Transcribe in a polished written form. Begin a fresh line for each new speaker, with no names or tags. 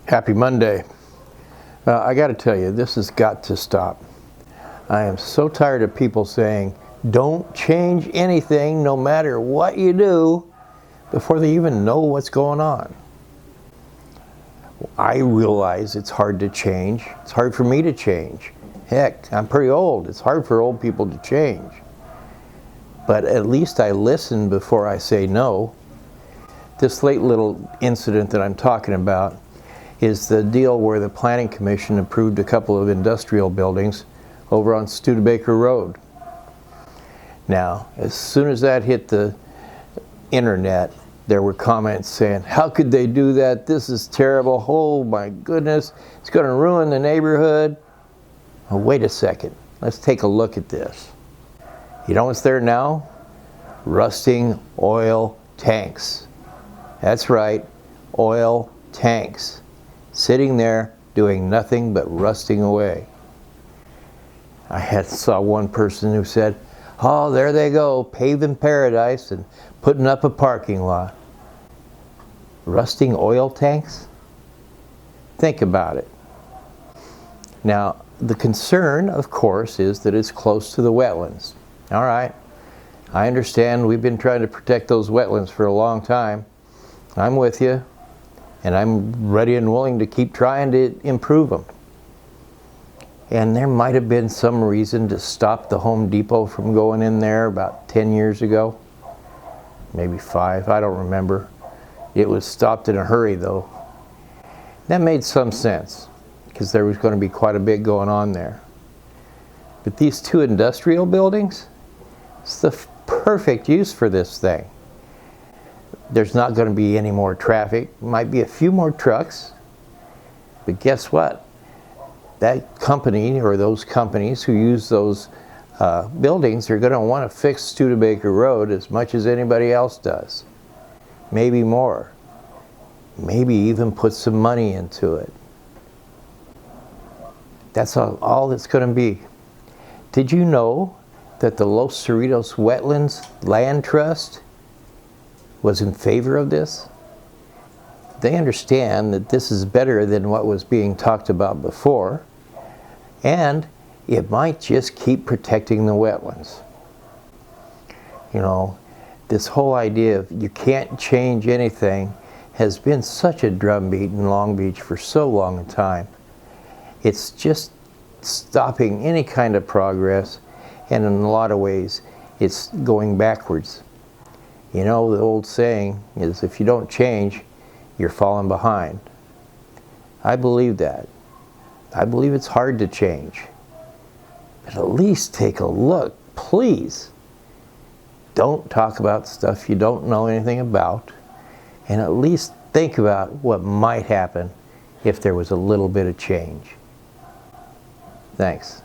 Happy Monday. I got to tell you, this has got to stop. I am so tired of people saying, don't change anything no matter what you do, before they even know what's going on. I realize it's hard to change. It's hard for me to change. Heck, I'm pretty old. It's hard for old people to change. But at least I listen before I say no. This late little incident that I'm talking about is the deal where the Planning Commission approved a couple of industrial buildings over on Studebaker Road. Now, as soon as that hit the internet, there were comments saying, how could they do that? This is terrible. Oh my goodness, it's going to ruin the neighborhood. Oh, wait a second. Let's take a look at this. You know what's there now? Rusting oil tanks. That's right, oil tanks. Sitting there doing nothing but rusting away. I saw one person who said, oh, there they go, paving paradise and putting up a parking lot. Rusting oil tanks? Think about it. Now, the concern, of course, is that it's close to the wetlands. All right, I understand we've been trying to protect those wetlands for a long time. I'm with you, and I'm ready and willing to keep trying to improve them. And there might have been some reason to stop the Home Depot from going in there about 10 years ago. Maybe 5, I don't remember. It was stopped in a hurry though. That made some sense, because there was going to be quite a bit going on there. But these two industrial buildings, it's the perfect use for this thing. There's not going to be any more traffic. Might be a few more trucks. But guess what? That company, or those companies who use those buildings, are going to want to fix Studebaker Road as much as anybody else does. Maybe more. Maybe even put some money into it. That's all it's going to be. Did you know that the Los Cerritos Wetlands Land Trust was in favor of this? They understand that this is better than what was being talked about before, and it might just keep protecting the wetlands. You know, this whole idea of you can't change anything has been such a drumbeat in Long Beach for so long a time. It's just stopping any kind of progress, and in a lot of ways it's going backwards. You know, the old saying is, if you don't change, you're falling behind. I believe that. I believe it's hard to change. But at least take a look, please. Don't talk about stuff you don't know anything about, and at least think about what might happen if there was a little bit of change. Thanks.